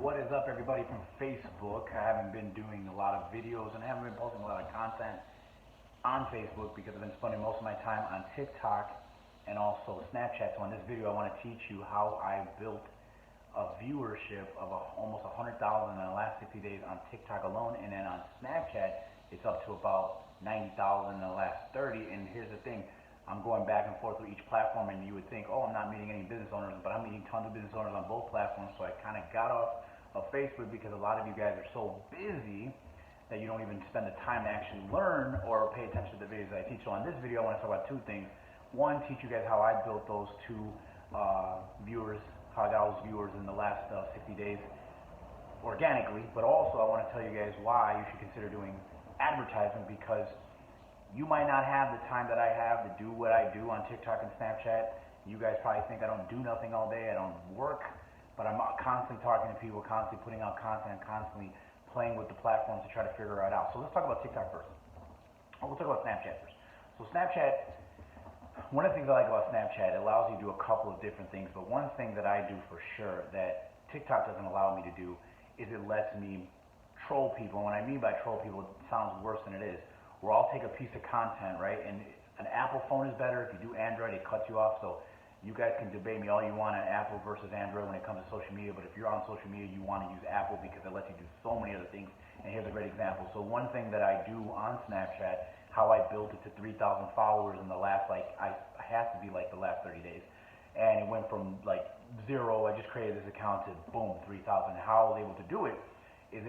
What is up, everybody from Facebook? I haven't been doing a lot of videos and I haven't been posting a lot of content on Facebook because I've been spending most of my time on TikTok and also Snapchat. So in this video, I want to teach you how I built a viewership of almost 100,000 in the last 60 days on TikTok alone, and then on Snapchat, it's up to about 90,000 in the last 30. And here's the thing. I'm going back and forth with each platform, and you would think, oh, I'm not meeting any business owners, but I'm meeting tons of business owners on both platforms. So I kind of got off of Facebook because a lot of you guys are so busy that you don't even spend the time to actually learn or pay attention to the videos that I teach. So on this video, I want to talk about two things. One, teach you guys how I built those two viewers, how I got those viewers in the last 60 days organically, but also I want to tell you guys why you should consider doing advertising, because you might not have the time that I have to do what I do on TikTok and Snapchat. You guys probably think I don't do nothing all day, I don't work, but I'm constantly talking to people, constantly putting out content, constantly playing with the platforms to try to figure it out. So let's talk about TikTok first. We'll talk about Snapchat first. So Snapchat, one of the things I like about Snapchat, it allows you to do a couple of different things, but one thing that I do for sure that TikTok doesn't allow me to do is it lets me troll people. And what I mean by troll people, it sounds worse than it is. Where I'll take a piece of content, right, and an Apple phone is better. If you do Android, it cuts you off. So you guys can debate me all you want on Apple versus Android when it comes to social media, but if you're on social media, you want to use Apple because it lets you do so many other things. And here's a great example. So one thing that I do on Snapchat, how I built it to 3,000 followers in the last, I have to be the last 30 days. And it went from zero, I just created this account, to boom, 3,000. How I was able to do it is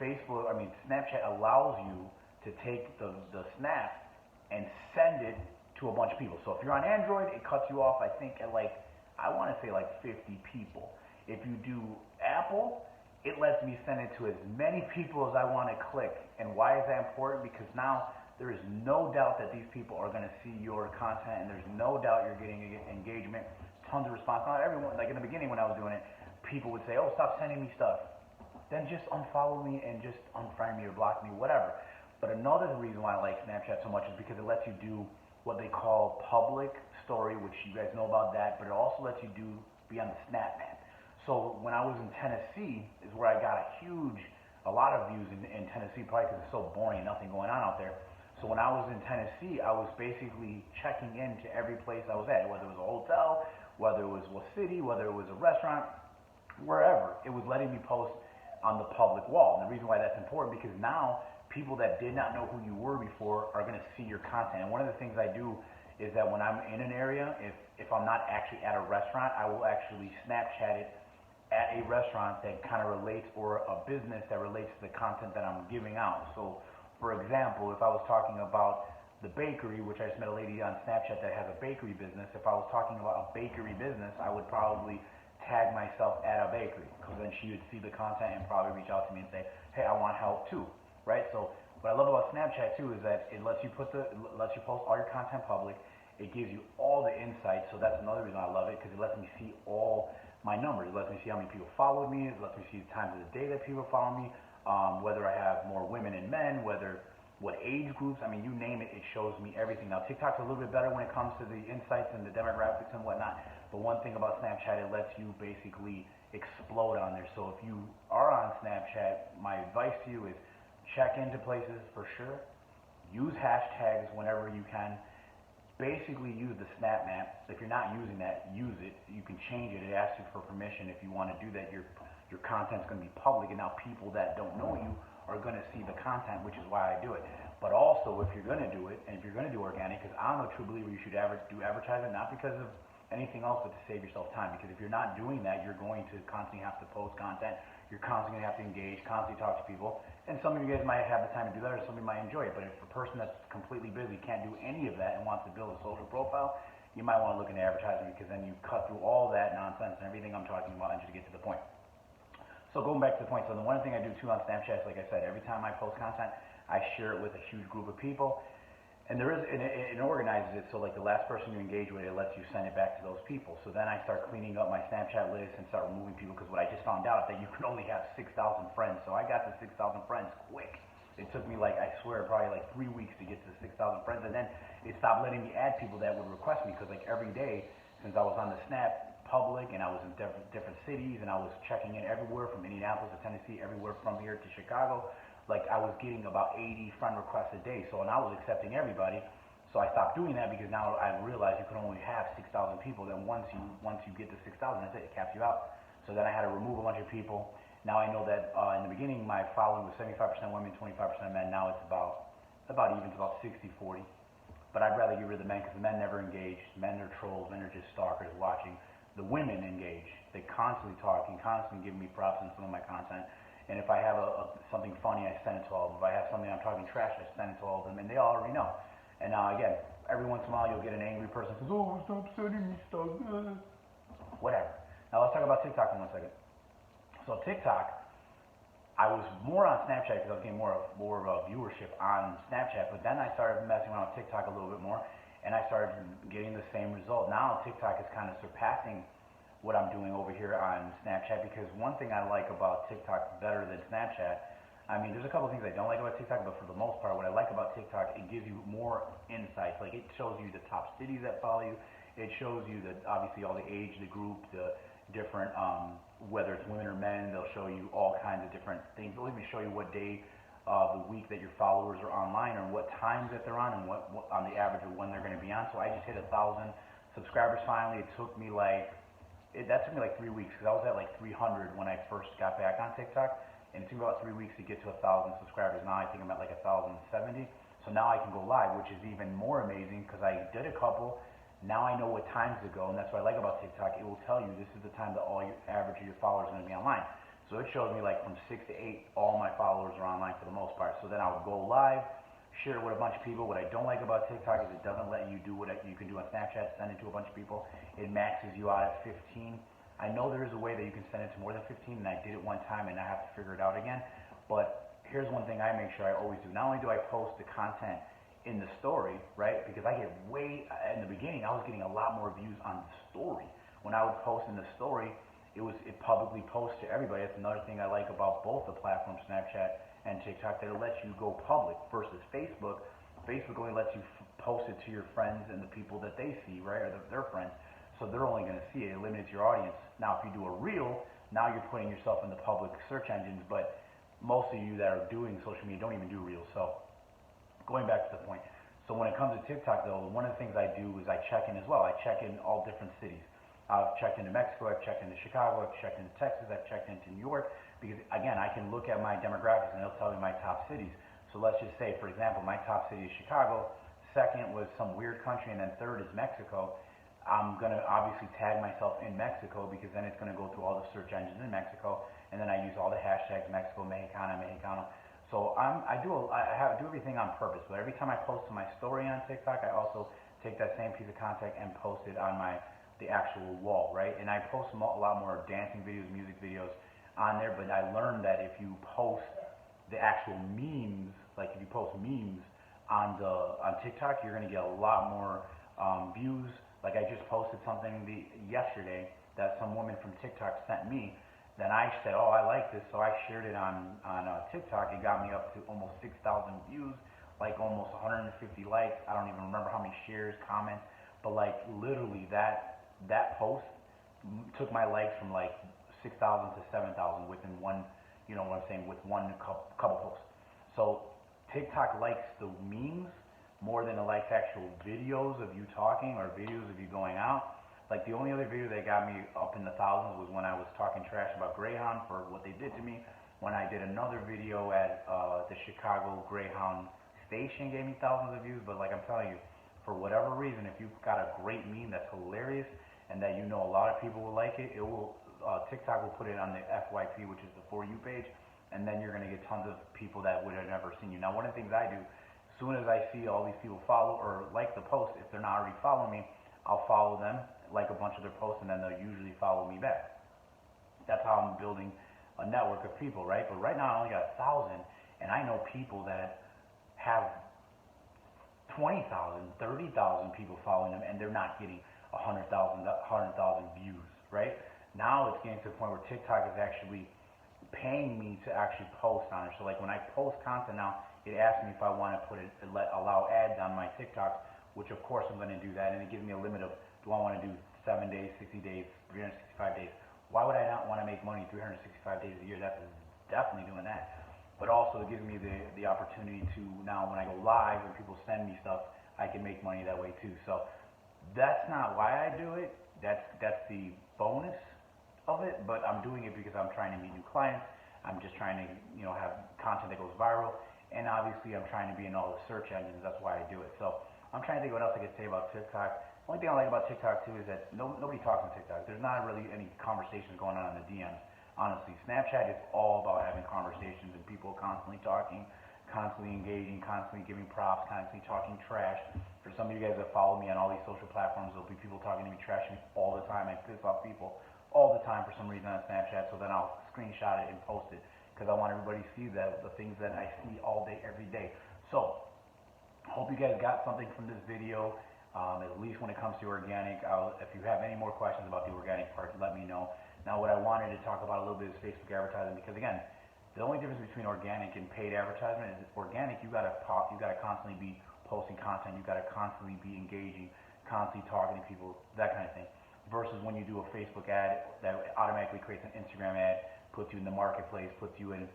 Snapchat allows you to take the snap and send it to a bunch of people. So if you're on Android, it cuts you off, I think, at I want to say 50 people. If you do Apple, it lets me send it to as many people as I want to click. And why is that important? Because now there is no doubt that these people are going to see your content, and there's no doubt you're getting engagement, tons of response. Not everyone, in the beginning when I was doing it, people would say, oh, stop sending me stuff. Then just unfollow me and just unfriend me or block me, whatever. But another reason why I like Snapchat so much is because it lets you do what they call public story, which you guys know about that, but it also lets you be on the Snap Map. So when I was in Tennessee is where I got a lot of views in Tennessee, probably because it's so boring and nothing going on out there. So when I was in Tennessee, I was basically checking into every place I was at, whether it was a hotel, whether it was a city, whether it was a restaurant, wherever. It was letting me post on the public wall. And the reason why that's important, because now people that did not know who you were before are going to see your content. And one of the things I do is that when I'm in an area, if I'm not actually at a restaurant, I will actually Snapchat it at a restaurant that kind of relates, or a business that relates to the content that I'm giving out. So for example, if I was talking about the bakery, which I just met a lady on Snapchat that has a bakery business, if I was talking about a bakery business, I would probably tag myself at a bakery, because then she would see the content and probably reach out to me and say, hey, I want help too. Right? So what I love about Snapchat too is that it lets you post all your content public. It gives you all the insights. So that's another reason I love it, because it lets me see all my numbers. It lets me see how many people followed me. It lets me see the times of the day that people follow me, whether I have more women and men, what age groups. I mean, you name it, it shows me everything. Now TikTok's a little bit better when it comes to the insights and the demographics and whatnot. But one thing about Snapchat, it lets you basically explode on there. So if you are on Snapchat, my advice to you is check into places for sure. Use hashtags whenever you can. Basically use the Snap Map. If you're not using that, use it. You can change it. It asks you for permission. If you want to do that, your content's going to be public, and now people that don't know you are going to see the content, which is why I do it. But also, if you're going to do it, and if you're going to do organic, because I'm a true believer you should do advertising, not because of anything else, but to save yourself time. Because if you're not doing that, you're going to constantly have to post content. You're constantly going to have to engage, constantly talk to people. And some of you guys might have the time to do that, or some of you might enjoy it. But if a person that's completely busy can't do any of that and wants to build a social profile, you might want to look into advertising, because then you cut through all that nonsense and everything I'm talking about and just get to the point. So going back to the point, so the one thing I do too on Snapchat is, like I said, every time I post content, I share it with a huge group of people. And it organizes it so the last person you engage with, it lets you send it back to those people. So then I start cleaning up my Snapchat list and start removing people, because what I just found out that you can only have 6,000 friends. So I got to 6,000 friends quick. It took me I swear, probably 3 weeks to get to 6,000 friends. And then it stopped letting me add people that would request me, because every day since I was on the Snap, public, and I was in different cities, and I was checking in everywhere from Indianapolis to Tennessee, everywhere from here to Chicago. Like I was getting about 80 friend requests a day, so and I was accepting everybody. So I stopped doing that because now I realized you can only have 6,000 people. Then once you get to 6,000, that's it. It caps you out. So then I had to remove a bunch of people. Now I know that in the beginning my following was 75% women, 25% men. Now it's about even. It's about 60-40. But I'd rather get rid of the men because the men never engage. Men are trolls. Men are just stalkers watching. The women engage. They constantly talking, constantly giving me props in some of my content. And if I have something funny, I send it to all of them. If I have something I'm talking trash, I send it to all of them, and they already know. And now again, every once in a while you'll get an angry person who says, "Oh, stop sending me stuff." Whatever. Now let's talk about TikTok in 1 second. So TikTok, I was more on Snapchat because I was getting more of a viewership on Snapchat, but then I started messing around with TikTok a little bit more, and I started getting the same result. Now TikTok is kind of surpassing what I'm doing over here on Snapchat, because one thing I like about TikTok better than Snapchat, I mean, there's a couple of things I don't like about TikTok, but for the most part, what I like about TikTok, it gives you more insights. Like it shows you the top cities that follow you. It shows you that obviously all the age, the group, the different, whether it's women or men, they'll show you all kinds of different things. They'll even show you what day of the week that your followers are online, or what times that they're on, and what on the average of when they're going to be on. So I just hit 1,000 subscribers finally. It took me like 3 weeks, because I was at like 300 when I first got back on TikTok. And it took me about 3 weeks to get to 1,000 subscribers. Now I think I'm at like 1,070. So now I can go live, which is even more amazing because I did a couple. Now I know what times to go, and that's what I like about TikTok. It will tell you this is the time that all your average of your followers are going to be online. So it shows me like from 6 to 8, all my followers are online for the most part. So then I would go live, share it with a bunch of people. What I don't like about TikTok is it doesn't let you do what you can do on Snapchat, send it to a bunch of people. It maxes you out at 15. I know there is a way that you can send it to more than 15, and I did it one time, and I have to figure it out again. But here's one thing I make sure I always do. Not only do I post the content in the story, right? Because I get in the beginning, I was getting a lot more views on the story. When I would post in the story, it publicly posts to everybody. That's another thing I like about both the platforms, Snapchat and TikTok, that it lets you go public versus Facebook. Facebook only lets you post it to your friends and the people that they see, right, or their friends. So they're only going to see it. It limits your audience. Now, if you do a reel, now you're putting yourself in the public search engines, but most of you that are doing social media don't even do reels. So going back to the point. So when it comes to TikTok, though, one of the things I do is I check in as well. I check in all different cities. I've checked into Mexico, I've checked into Chicago, I've checked into Texas, I've checked into New York, because, again, I can look at my demographics and it'll tell me my top cities. So let's just say, for example, my top city is Chicago, second was some weird country, and then third is Mexico. I'm going to obviously tag myself in Mexico, because then it's going to go through all the search engines in Mexico, and then I use all the hashtags Mexico, Mexicana, Mexicano. So I do everything on purpose, but every time I post to my story on TikTok, I also take that same piece of content and post it on the actual wall, right? And I post a lot more dancing videos, music videos on there, but I learned that if you post the actual memes, like if you post memes on TikTok, you're going to get a lot more views. Like I just posted something yesterday that some woman from TikTok sent me. Then I said, "Oh, I like this," so I shared it on TikTok. It got me up to almost 6,000 views, like almost 150 likes. I don't even remember how many shares, comments, but like literally that post took my likes from like 6,000 to 7,000 within one, you know what I'm saying, with one couple posts. So TikTok likes the memes more than it likes actual videos of you talking or videos of you going out. Like the only other video that got me up in the thousands was when I was talking trash about Greyhound for what they did to me. When I did another video at the Chicago Greyhound station, gave me thousands of views. But like I'm telling you, for whatever reason, if you've got a great meme that's hilarious and that you know a lot of people will like it, TikTok will put it on the FYP, which is the For You page, and then you're going to get tons of people that would have never seen you. Now, one of the things I do, as soon as I see all these people follow or like the post, if they're not already following me, I'll follow them, like a bunch of their posts, and then they'll usually follow me back. That's how I'm building a network of people, right? But right now I only got 1,000, and I know people that have 20,000, 30,000 people following them, and they're not getting 100,000 views, right? Now it's getting to the point where TikTok is actually paying me to actually post on it. So like when I post content now, it asks me if I want to allow ads on my TikToks, which of course I'm going to do that, and it gives me a limit of, do I want to do 7 days, 60 days, 365 days. Why would I not want to make money 365 days a year? That's definitely doing that. But also it gives me the opportunity to now when I go live, when people send me stuff, I can make money that way too. So that's not why I do it. That's the bonus of it. But I'm doing it because I'm trying to meet new clients. I'm just trying to have content that goes viral. And obviously I'm trying to be in all the search engines. That's why I do it. So I'm trying to think what else I could say about TikTok. The only thing I like about TikTok too is that nobody talks on TikTok. There's not really any conversations going on in the DMs. Honestly, Snapchat is all about having conversations and people constantly talking, constantly engaging, constantly giving props, constantly talking trash. For some of you guys that follow me on all these social platforms, there'll be people talking to me, trashing me all the time. I piss off people all the time for some reason on Snapchat, so then I'll screenshot it and post it because I want everybody to see the things that I see all day, every day. So, hope you guys got something from this video. At least when it comes to organic. If you have any more questions about the organic part, let me know. Now, what I wanted to talk about a little bit is Facebook advertising, because again, the only difference between organic and paid advertisement is organic. You gotta constantly be posting content. You gotta constantly be engaging, constantly talking to people, that kind of thing. Versus when you do a Facebook ad that automatically creates an Instagram ad, puts you in the marketplace, puts you in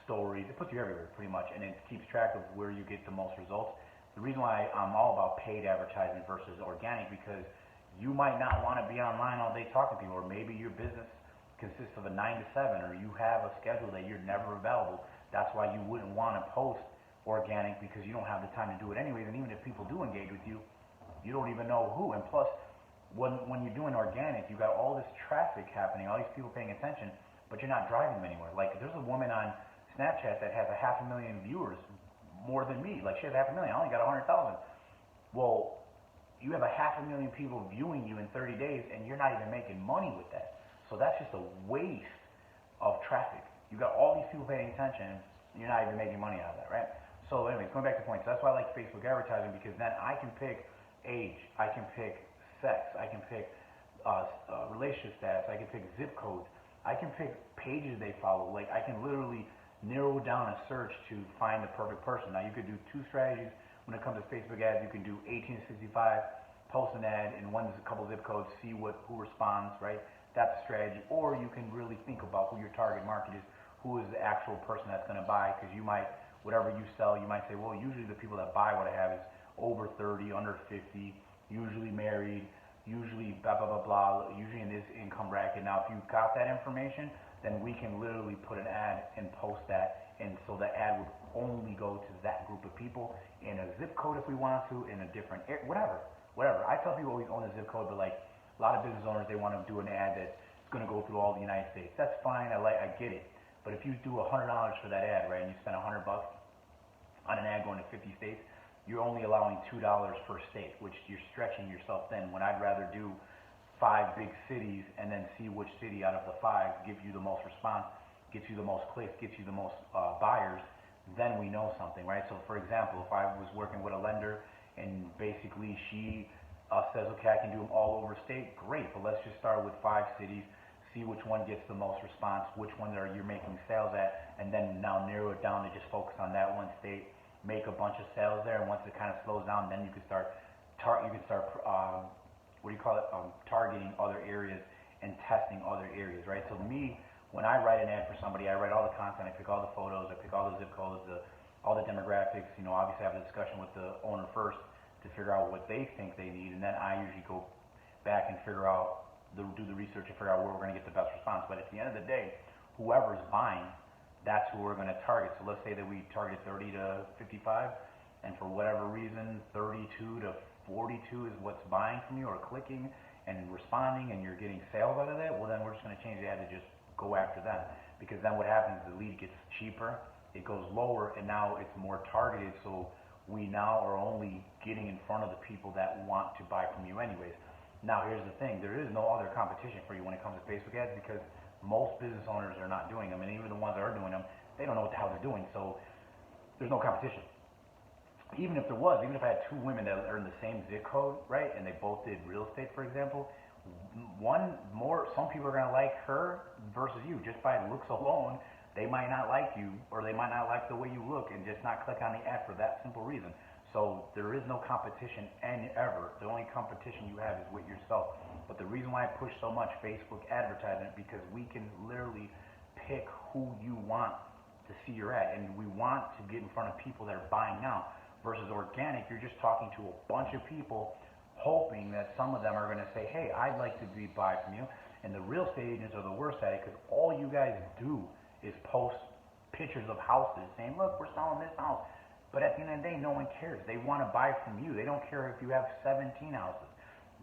stories, it puts you everywhere pretty much, and it keeps track of where you get the most results. The reason why I'm all about paid advertising versus organic, because you might not want to be online all day talking to people, or maybe your business consists of a 9 to 7, or you have a schedule that you're never available. That's why you wouldn't want to post organic, because you don't have the time to do it anyways. And even if people do engage with you, you don't even know who. And plus, when you're doing organic, you got all this traffic happening, all these people paying attention, but you're not driving them anywhere. Like, there's a woman on Snapchat that has 500,000 viewers, more than me. Like, she has 500,000. I only got 100,000. Well, you have 500,000 people viewing you in 30 days, and you're not even making money with that. So that's just a waste of traffic. You got all these people paying attention, and you're not even making money out of that, right? So anyways, going back to the point. So that's why I like Facebook advertising, because then I can pick age, I can pick sex, I can pick relationship status, I can pick zip codes, I can pick pages they follow. Like, I can literally narrow down a search to find the perfect person. Now, you could do two strategies when it comes to Facebook ads. You can do 18 to 65, post an ad in a couple zip codes, see who responds, right? That's a strategy. Or you can really think about who your target market is, who is the actual person that's going to buy, because you might, whatever you sell, you might say, well, usually the people that buy what I have is over 30, under 50, usually married, usually blah, blah, blah, blah, usually in this income bracket. Now, if you got that information, then we can literally put an ad and post that, and so the ad would only go to that group of people in a zip code if we want to, in a different area, whatever. I tell people always own a zip code, but like, a lot of business owners, they want to do an ad that's going to go through all the United States. That's fine. I get it. But if you do $100 for that ad, right, and you spend $100 on an ad going to 50 states, you're only allowing $2 per state, which you're stretching yourself thin. When I'd rather do 5 big cities and then see which city out of the 5 gives you the most response, gets you the most clicks, gets you the most buyers, then we know something, right? So, for example, if I was working with a lender and basically she says, okay, I can do them all over state, great, but let's just start with 5 cities, see which one gets the most response, which one you're making sales at, and then now narrow it down to just focus on that one state, make a bunch of sales there, and once it kind of slows down, then you can start targeting other areas and testing other areas, right? So me, when I write an ad for somebody, I write all the content, I pick all the photos, I pick all the zip codes, all the demographics, obviously I have a discussion with the owner first to figure out what they think they need, and then I usually go back and do the research and figure out where we're going to get the best response. But at the end of the day, whoever's buying, that's who we're going to target. So let's say that we target 30 to 55, and for whatever reason, 32 to 42 is what's buying from you or clicking and responding, and you're getting sales out of that. Well, then we're just going to change the ad to just go after them, because then what happens is the lead gets cheaper, it goes lower, and now it's more targeted. So we now are only getting in front of the people that want to buy from you anyways. Now, here's the thing. There is no other competition for you when it comes to Facebook ads, because most business owners are not doing them, and even the ones that are doing them, they don't know what the hell they're doing, so there's no competition. Even if there was, even if I had 2 women that are in the same zip code, right, and they both did real estate, for example, some people are going to like her versus you just by looks alone. They might not like you, or they might not like the way you look and just not click on the ad for that simple reason. So there is no competition ever. The only competition you have is with yourself. But the reason why I push so much Facebook advertising, because we can literally pick who you want to see your ad, and we want to get in front of people that are buying now. Versus organic, you're just talking to a bunch of people, hoping that some of them are going to say, hey, I'd like to buy from you. And the real estate agents are the worst at it, because all you guys do is post pictures of houses saying, look, we're selling this house. But at the end of the day, no one cares. They want to buy from you. They don't care if you have 17 houses.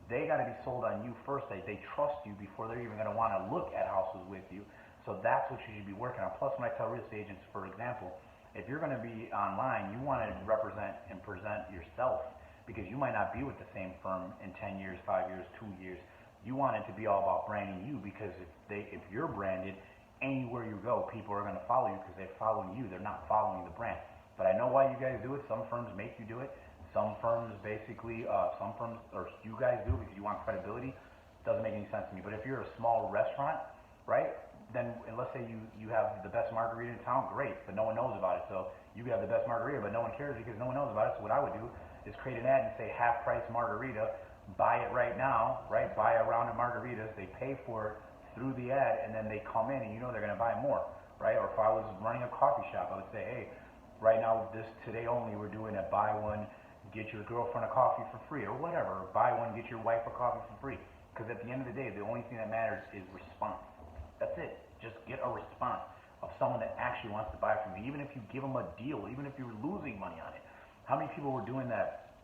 They got to be sold on you first. They trust you before they're even going to want to look at houses with you. So that's what you should be working on. Plus, when I tell real estate agents, for example, if you're going to be online, you want to represent and present yourself, because you might not be with the same firm in 10 years, 5 years, 2 years. You want it to be all about branding you, because if you're branded, anywhere you go, people are going to follow you because they're following you. They're not following the brand. But I know why you guys do it. Some firms make you do it. Some firms basically, or you guys do because you want credibility. Doesn't make any sense to me. But if you're a small restaurant, right, then and let's say you have the best margarita in town, great, but no one knows about it. So you have the best margarita, but no one cares because no one knows about it. So what I would do is create an ad and say half price margarita, buy it right now, right? Buy a round of margaritas. They pay for it through the ad, and then they come in, and you know they're going to buy more, right? Or if I was running a coffee shop, I would say, hey, right now, today only, we're doing a buy one, get your girlfriend a coffee for free, or whatever. Or buy one, get your wife a coffee for free. Because at the end of the day, the only thing that matters is response. That's it. Just get a response of someone that actually wants to buy from you. Even if you give them a deal, even if you're losing money on it. How many people were doing that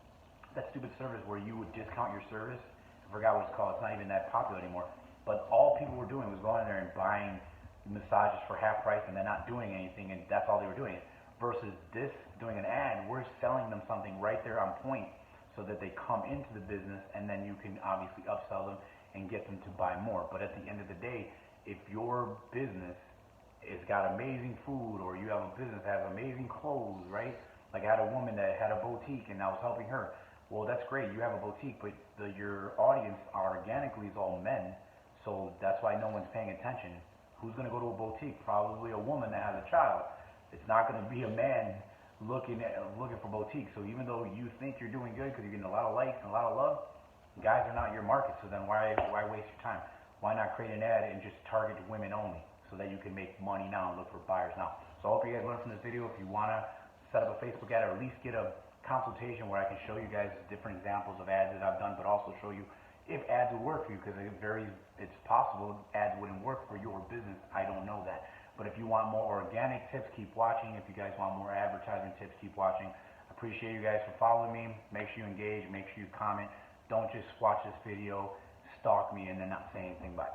stupid service where you would discount your service? I forgot what it's called. It's not even that popular anymore. But all people were doing was going there and buying massages for half price, and they're not doing anything, and that's all they were doing. Versus this, doing an ad, we're selling them something right there on point so that they come into the business, and then you can obviously upsell them and get them to buy more. But at the end of the day, if your business has got amazing food, or you have a business that has amazing clothes, right? Like I had a woman that had a boutique and I was helping her. Well, that's great. You have a boutique, but your audience organically is all men. So that's why no one's paying attention. Who's going to go to a boutique? Probably a woman that has a child. It's not going to be a man looking for boutiques. So even though you think you're doing good because you're getting a lot of likes and a lot of love, guys are not your market. So then why waste your time? Why not create an ad and just target women only so that you can make money now and look for buyers now? So I hope you guys learned from this video. If you want to set up a Facebook ad, or at least get a consultation where I can show you guys different examples of ads that I've done, but also show you if ads would work for you, because it's possible ads wouldn't work for your business. I don't know that. But if you want more organic tips, keep watching. If you guys want more advertising tips, keep watching. I appreciate you guys for following me. Make sure you engage. Make sure you comment. Don't just watch this video, stalk me, and then not say anything. Bye.